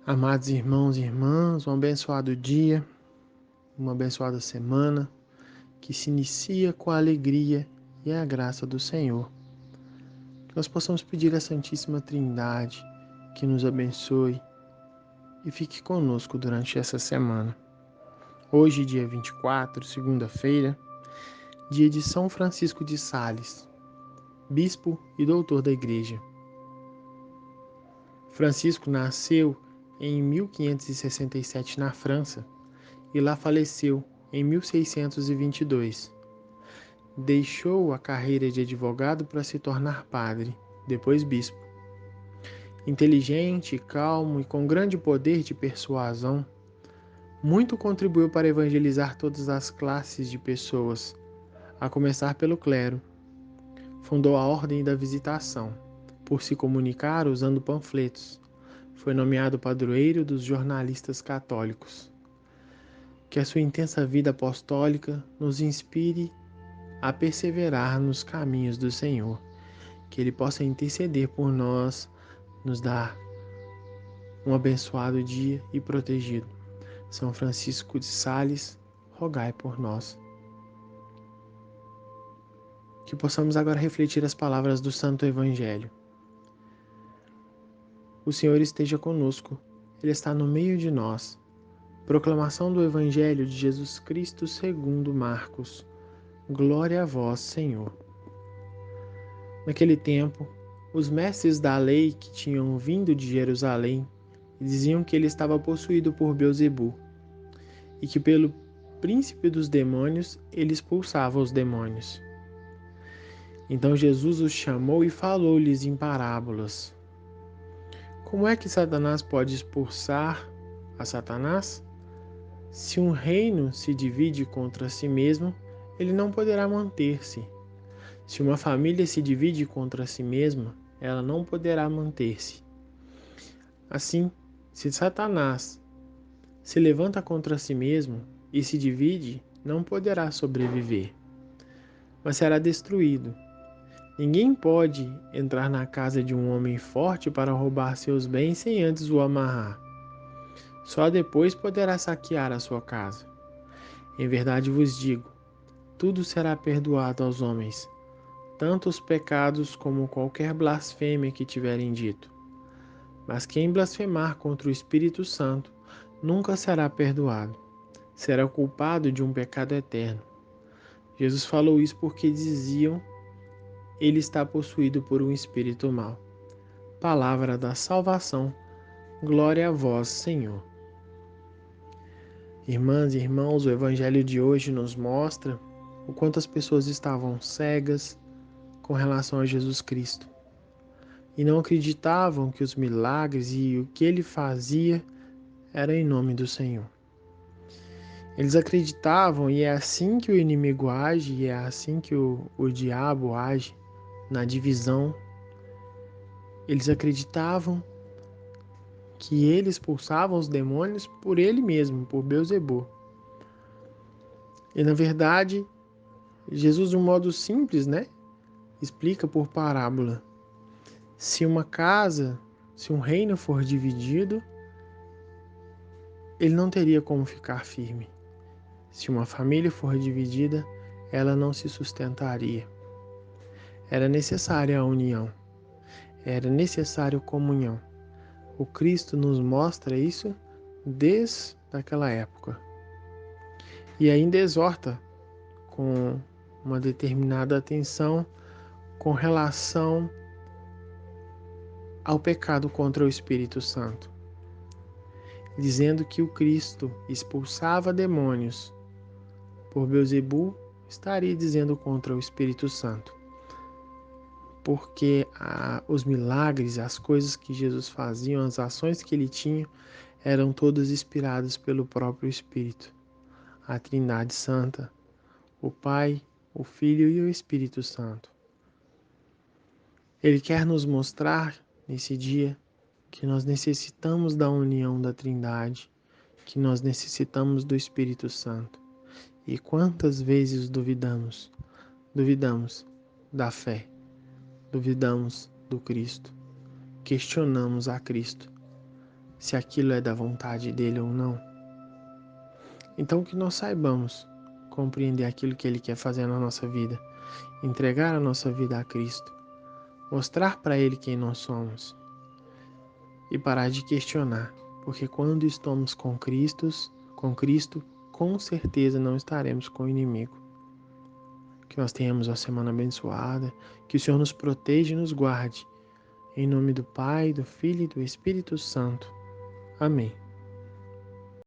Amados irmãos e irmãs, um abençoado dia, uma abençoada semana, que se inicia com a alegria e a graça do Senhor. Que nós possamos pedir à Santíssima Trindade que nos abençoe e fique conosco durante essa semana. Hoje, dia 24, segunda-feira, dia de São Francisco de Sales, bispo e doutor da Igreja. Francisco nasceu em 1567 na França e lá faleceu em 1622. Deixou a carreira de advogado para se tornar padre, depois bispo. Inteligente, calmo e com grande poder de persuasão, muito contribuiu para evangelizar todas as classes de pessoas, a começar pelo clero. Fundou a Ordem da Visitação, por se comunicar usando panfletos. Foi nomeado padroeiro dos jornalistas católicos. Que a sua intensa vida apostólica nos inspire a perseverar nos caminhos do Senhor. Que Ele possa interceder por nós, nos dar um abençoado dia e protegido. São Francisco de Sales, rogai por nós. Que possamos agora refletir as palavras do Santo Evangelho. O Senhor esteja conosco, Ele está no meio de nós. Proclamação do Evangelho de Jesus Cristo segundo Marcos. Glória a vós, Senhor. Naquele tempo, os mestres da lei que tinham vindo de Jerusalém diziam que ele estava possuído por Beelzebu e que pelo príncipe dos demônios ele expulsava os demônios. Então Jesus os chamou e falou-lhes em parábolas. Como é que Satanás pode expulsar a Satanás? Se um reino se divide contra si mesmo, ele não poderá manter-se. Se uma família se divide contra si mesma, ela não poderá manter-se. Assim, se Satanás se levanta contra si mesmo e se divide, não poderá sobreviver, mas será destruído. Ninguém pode entrar na casa de um homem forte para roubar seus bens sem antes o amarrar. Só depois poderá saquear a sua casa. Em verdade vos digo, tudo será perdoado aos homens, tanto os pecados como qualquer blasfêmia que tiverem dito. Mas quem blasfemar contra o Espírito Santo nunca será perdoado. Será culpado de um pecado eterno. Jesus falou isso porque diziam: ele está possuído por um espírito mau. Palavra da salvação. Glória a vós, Senhor. Irmãs e irmãos, o Evangelho de hoje nos mostra o quanto as pessoas estavam cegas com relação a Jesus Cristo e não acreditavam que os milagres e o que ele fazia era em nome do Senhor. Eles acreditavam, e é assim que o inimigo age, e é assim que o diabo age, na divisão. Eles acreditavam que ele expulsava os demônios por ele mesmo, por Beelzebu. E na verdade, Jesus, de um modo simples, explica por parábola. Se uma casa, se um reino for dividido, ele não teria como ficar firme. Se uma família for dividida, ela não se sustentaria. Era necessária a união. Era necessário comunhão. O Cristo nos mostra isso desde aquela época. E ainda exorta com uma determinada atenção com relação ao pecado contra o Espírito Santo, dizendo que o Cristo expulsava demônios por Beelzebu, estaria dizendo contra o Espírito Santo. Porque os milagres, as coisas que Jesus fazia, as ações que ele tinha, eram todas inspiradas pelo próprio Espírito. A Trindade Santa, o Pai, o Filho e o Espírito Santo. Ele quer nos mostrar, nesse dia, que nós necessitamos da união da Trindade, que nós necessitamos do Espírito Santo. E quantas vezes duvidamos? Duvidamos da fé. Duvidamos do Cristo, questionamos a Cristo. se aquilo é da vontade dele ou não. Então que nós saibamos compreender aquilo que ele quer fazer na nossa vida, entregar a nossa vida a Cristo, mostrar para ele quem nós somos e parar de questionar, porque quando estamos com Cristo, com certeza não estaremos com o inimigo. Que nós tenhamos uma semana abençoada, que o Senhor nos proteja e nos guarde. Em nome do Pai, do Filho e do Espírito Santo. Amém.